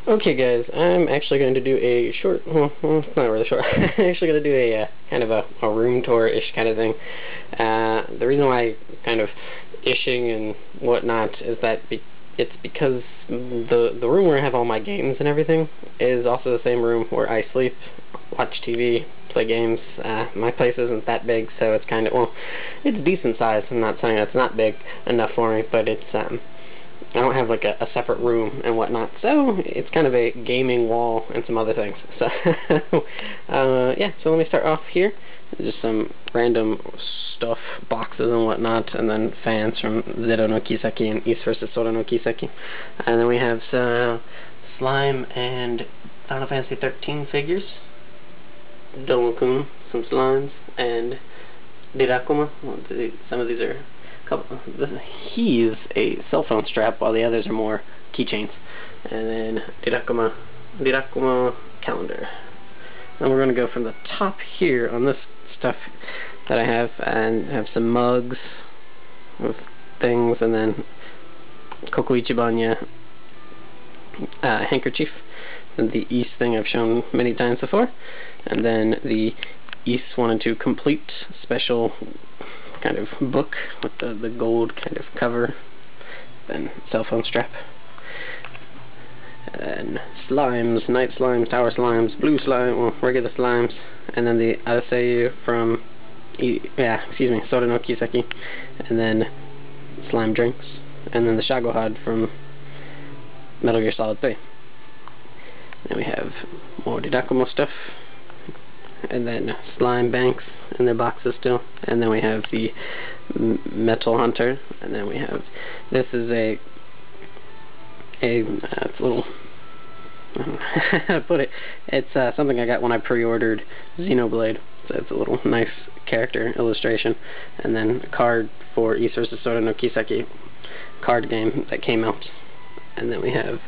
Okay guys, I'm actually going to do a short, well it's not really short, I'm actually going to do a kind of a room tour-ish kind of thing. The reason why I'm kind of ishing and whatnot is that it's because the room where I have all my games and everything is also the same room where I sleep, watch TV, play games. My place isn't that big, so it's kind of, well, it's decent size. I'm not saying it's not big enough for me, but it's, I don't have like a separate room and whatnot, so it's kind of a gaming wall and some other things. So, yeah, so let me start off here. Just some random stuff, boxes and whatnot, and then fans from Zero no Kiseki and East vs. Sora no Kiseki. And then we have Slime and Final Fantasy 13 figures. Dolokun, some slimes, and Dirakuma. Some of these are he's a cell phone strap, while the others are more keychains. And then Dirakuma calendar. And we're going to go from the top here on this stuff that I have, and have some mugs with things, and then Koko Ichibanya handkerchief, and the East thing I've shown many times before, and then the East 1 and 2 complete special kind of book with the gold kind of cover, then cell phone strap, and slimes, night slimes, tower slimes, blue slime, well, regular slimes, and then the Asayu from Sora no Kiseki, and then slime drinks, and then the Shagohod from Metal Gear Solid 3. Then we have more Didakumo stuff, and then slime banks in their boxes still, and then we have the Metal Hunter, and then we have, this is a little, I don't know how to put it, it's something I got when I pre-ordered Xenoblade, so it's a little nice character illustration, and then a card for East vs. Sora no Kiseki card game that came out, and then we have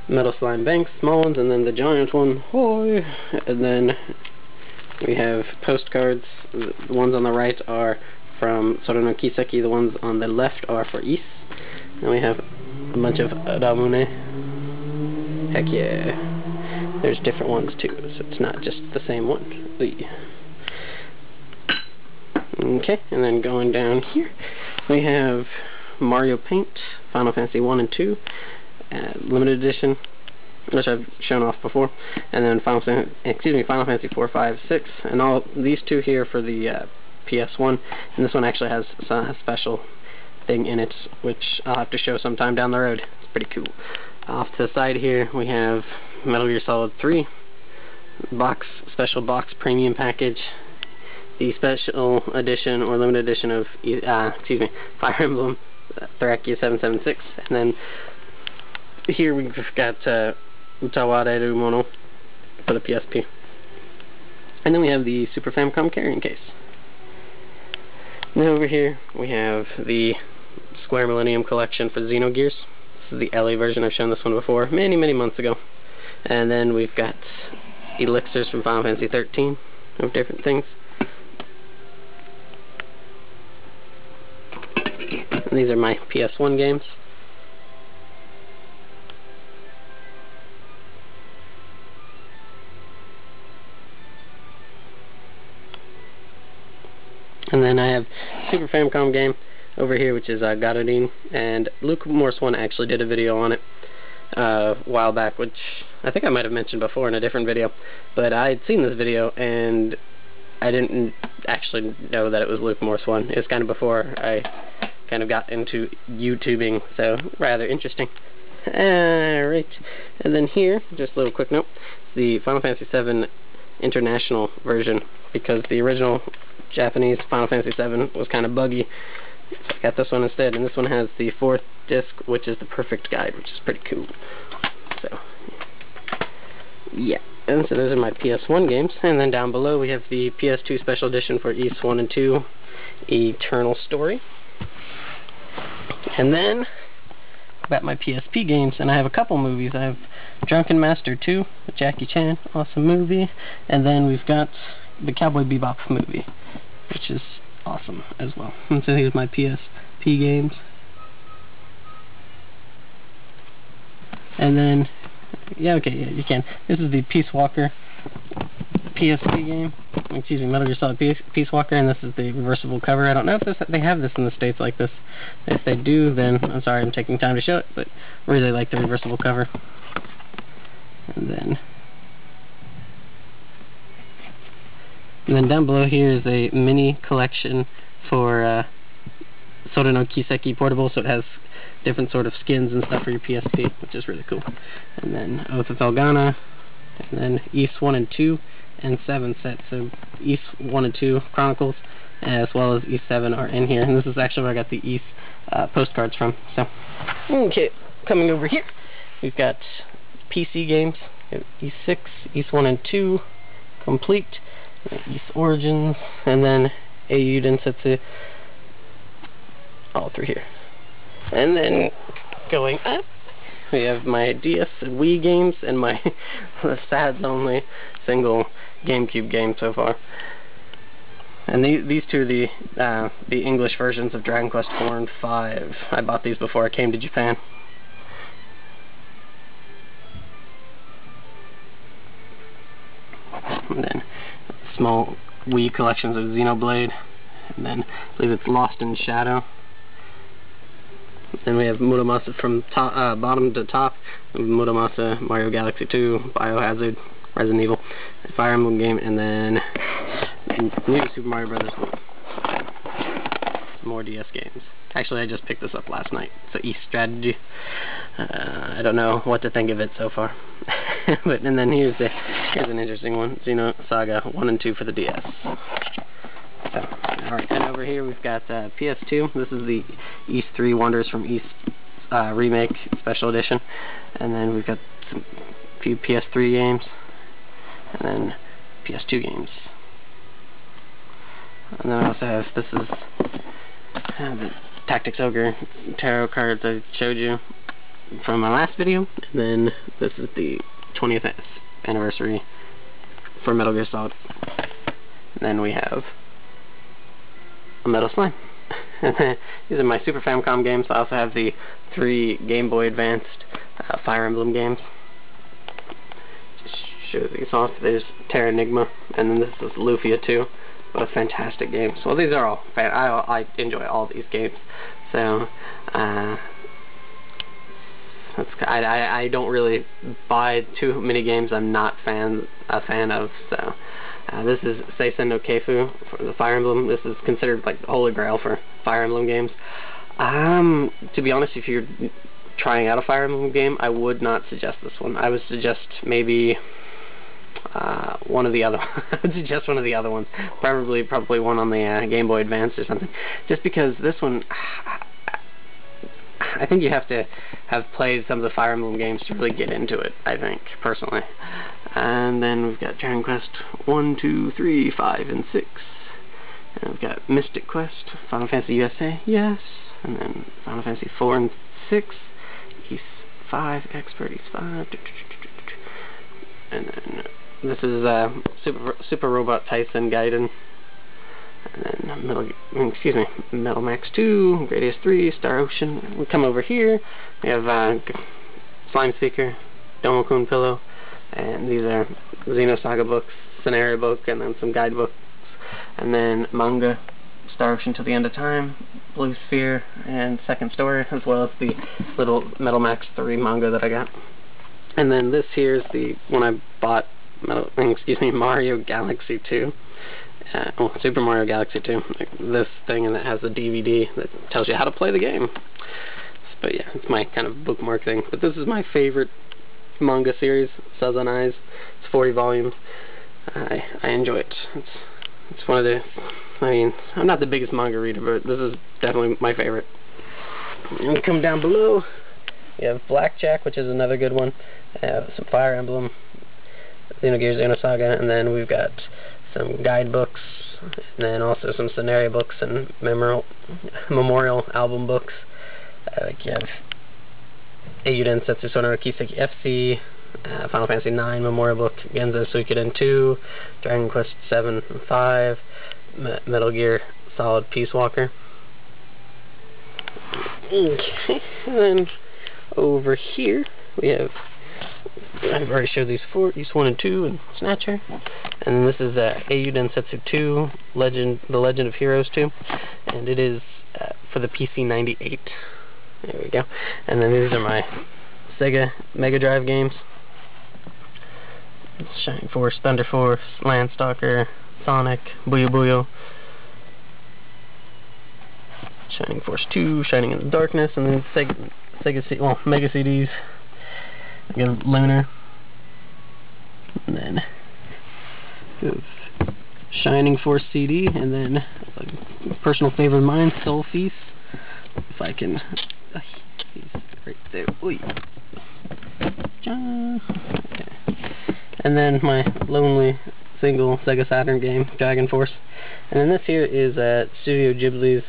Metal Slime Banks, small ones, and then the giant one, hoi, and then we have postcards. The ones on the right are from Sora no Kiseki, the ones on the left are for East, and we have a bunch of Ramune. Heck yeah. There's different ones too, so it's not just the same one. Okay, and then going down here, we have Mario Paint, Final Fantasy 1 and 2, limited edition, which I've shown off before, and then Final Fantasy 4, 5, 6, and all these two here for the PS1, and this one actually has a special thing in it, which I'll have to show sometime down the road. It's pretty cool. Off to the side here, we have Metal Gear Solid 3, special box premium package, the special edition or limited edition of Fire Emblem Thrakia 776, and then here we've got Utawareru Mono for the PSP, and then we have the Super Famicom carrying case. And then over here we have the Square Millennium Collection for Xenogears. This is the LA version. I've shown this one before many months ago. And then we've got elixirs from Final Fantasy 13 of different things. And these are my PS1 games. And then I have Super Famicom game over here, which is Gaijin, and Luke Morse 1 actually did a video on it a while back, which I think I might have mentioned before in a different video, but I had seen this video and I didn't actually know that it was Luke Morse 1. It was kind of before I kind of got into YouTubing, so rather interesting. Alright, and then here, just a little quick note, the Final Fantasy VII International version, because the original Japanese Final Fantasy VII was kind of buggy, so I got this one instead, and this one has the 4th disc, which is the perfect guide, which is pretty cool. So, yeah, and so those are my PS1 games, and then down below we have the PS2 Special Edition for East 1 and 2, Eternal Story. And then got my PSP games, and I have a couple movies. I have Drunken Master 2 with Jackie Chan, awesome movie, and then we've got the Cowboy Bebop movie, which is awesome as well. And so here's my PSP games. And then Yeah, okay, yeah, you can. This is the Peace Walker PSP game. Excuse me, Metal Gear Solid Peace Walker, and this is the reversible cover. I don't know if they have this in the States like this. If they do, then I'm sorry I'm taking time to show it, but I really like the reversible cover. And then down below here is a mini collection for Soda no Kiseki Portable, so it has different sort of skins and stuff for your PSP, which is really cool. And then Oath of Elgana, and then East 1 and 2 and 7 sets. So East 1 and 2 Chronicles, as well as East 7 are in here. And this is actually where I got the East postcards from. So, okay, coming over here, we've got PC games. We have East 6, East 1 and 2, Complete, East Origins, and then Eiyu Densetsu, all through here. And then going up, we have my DS and Wii games and my sad, lonely single GameCube game so far. And these two are the English versions of Dragon Quest IV and V. I bought these before I came to Japan. And then small Wii collections of Xenoblade. And then I believe it's Lost in Shadow. Then we have Muramasa from bottom to top. Muramasa, Mario Galaxy 2, Biohazard, Resident Evil, Fire Emblem game, and then New Super Mario Brothers. Some more DS games. Actually, I just picked this up last night. So East Strategy. I don't know what to think of it so far. And then here's an interesting one. Xenosaga 1 and 2 for the DS. So, alright, and over here we've got PS2. This is the East 3 Wonders from East Remake Special Edition. And then we've got a few PS3 games. And then PS2 games. And then I also have, this is the Tactics Ogre tarot cards I showed you from my last video. And then this is the 20th anniversary for Metal Gear Solid. And then we have a Metal Slime. These are my Super Famicom games. I also have the 3 Game Boy Advanced Fire Emblem games. Just show these off. There's Terra Enigma, and then this is Lufia 2. Both fantastic games. Well, these are all I enjoy all these games. So I don't really buy too many games I'm not a fan of. So this is Seisen no Keifu for the Fire Emblem. This is considered like the holy grail for Fire Emblem games. To be honest, if you're trying out a Fire Emblem game, I would not suggest this one. I would suggest maybe one of the other. I would suggest one of the other ones. Probably one on the Game Boy Advance or something. Just because this one, I think you have to have played some of the Fire Emblem games to really get into it, I think, personally. And then we've got Dragon Quest 1, 2, 3, 5, and 6. And we've got Mystic Quest, Final Fantasy USA, yes. And then Final Fantasy 4 and 6, East 5, Expert, East 5. And then this is Super Robot Tyson Gaijin. And then Metal Max 2, Gradius 3, Star Ocean. We come over here, we have Slime Speaker, Domokun Pillow, and these are Xenosaga books, Scenario book, and then some guidebooks, and then manga, Star Ocean Till the End of Time, Blue Sphere, and Second Story, as well as the little Metal Max 3 manga that I got. And then this here is the one I bought, Mario Galaxy 2. Super Mario Galaxy 2. This thing, and it has a DVD that tells you how to play the game. But yeah, it's my kind of bookmark thing. But this is my favorite manga series, Sazan Eyes. It's 40 volumes. I enjoy it. It's one of the, I'm not the biggest manga reader, but this is definitely my favorite. And we come down below, we have Blackjack, which is another good one. Some Fire Emblem, Xenogears Xenosaga, and then we've got some guidebooks, and then also some scenario books and memorial album books. Like you have Eiyu Densetsu Sono Kiseki FC, Final Fantasy 9 memorial book, Genzo Suikoden 2, Dragon Quest 7 and 5, Metal Gear Solid Peace Walker. Okay, and then over here we have I've already showed these before, East 1 and 2 and Snatcher. And then this is Eiyu Densetsu 2, The Legend of Heroes 2. And it is for the PC 98. There we go. And then these are my Sega Mega Drive games. Shining Force, Thunder Force, Landstalker, Sonic, Booyo Booyo, Shining Force 2, Shining in the Darkness, and then Mega CDs. Again, Lunar, and then Shining Force CD, and then a personal favorite of mine, Soul Feast. If I can, he's right there. Oy. Okay. And then my lonely single Sega Saturn game, Dragon Force. And then this here is Studio Ghibli's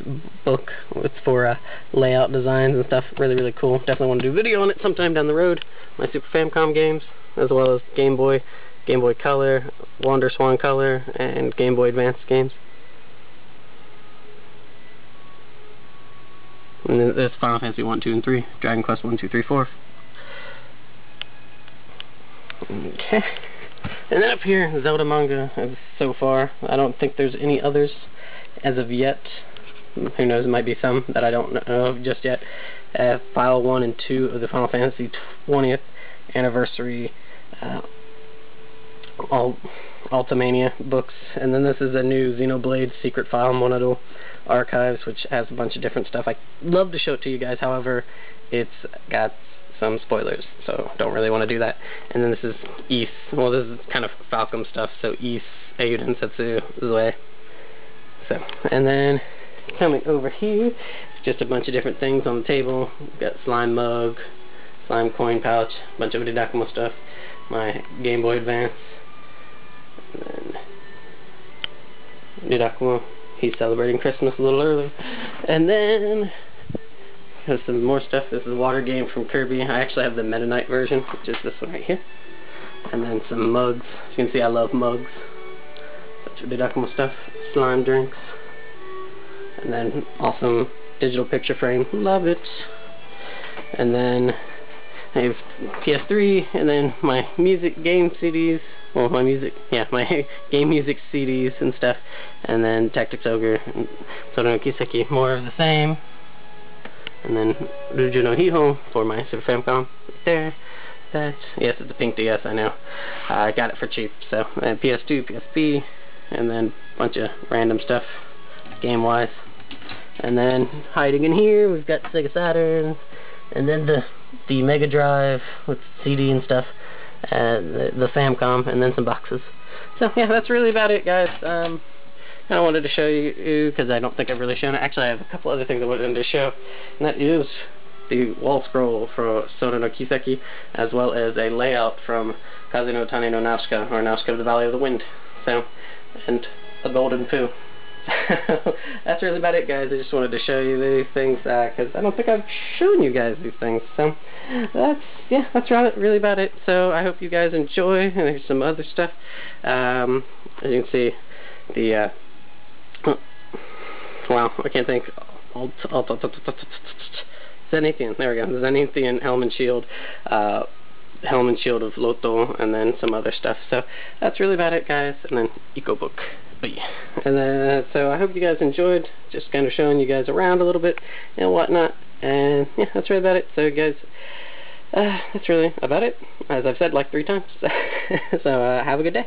book for layout designs and stuff. Really, really cool. Definitely want to do a video on it sometime down the road. My Super Famicom games, as well as Game Boy Color, Wander Swan Color, and Game Boy Advance games. And then there's Final Fantasy 1, 2, and 3, Dragon Quest 1, 2, 3, 4. Okay. And then up here, Zelda manga so far. I don't think there's any others as of yet. Who knows, there might be some that I don't know of just yet. File 1 and 2 of the Final Fantasy 20th Anniversary Ultimania books. And then this is a new Xenoblade Secret File Monado Archives, which has a bunch of different stuff. I'd love to show it to you guys, however, it's got some spoilers, so don't really want to do that. And then this is East. Well, this is kind of Falcom stuff, so East, Eiyu Densetsu Zoe. So, and then coming over here, just a bunch of different things on the table. We've got slime mug, slime coin pouch, a bunch of Didakumo stuff, my Game Boy Advance, and then Didakumo. He's celebrating Christmas a little early. And then there's some more stuff. This is a water game from Kirby. I actually have the Meta Knight version, which is this one right here. And then some mugs. As you can see, I love mugs. Such a Didakumo stuff. Slime drinks. And then awesome digital picture frame. Love it. And then I have PS3, and then my music game CDs. Well, my game music CDs and stuff. And then Tactics Ogre and Soto no Kiseki. More of the same. And then Ryuju no Hiho for my Super Famicom right there. Yes, it's a pink DS, I know. I got it for cheap. So, and PS2, PSP, and then a bunch of random stuff, game-wise. And then hiding in here, we've got Sega Saturn, and then the Mega Drive with CD and stuff, and the Famicom, and then some boxes. So yeah, that's really about it, guys. I wanted to show you, because I don't think I've really shown it. Actually, I have a couple other things I wanted to show, and that is the wall scroll for Soto no Kiseki, as well as a layout from Kaze no Tane no Nausicaa, or Nausicaa of the Valley of the Wind. So, and a golden poo. That's really about it, guys. I just wanted to show you these things, because I don't think I've shown you guys these things. So, that's really about it. So, I hope you guys enjoy, and there's some other stuff. As you can see, the wow, I can't think. Zenithian, there we go. The Zenithian Helm Shield of Loto, and then some other stuff. So that's really about it, guys. And then Eco Book. But yeah. And then so I hope you guys enjoyed. Just kind of showing you guys around a little bit and whatnot. And yeah, that's really about it. So guys, that's really about it. As I've said like 3 times. So have a good day.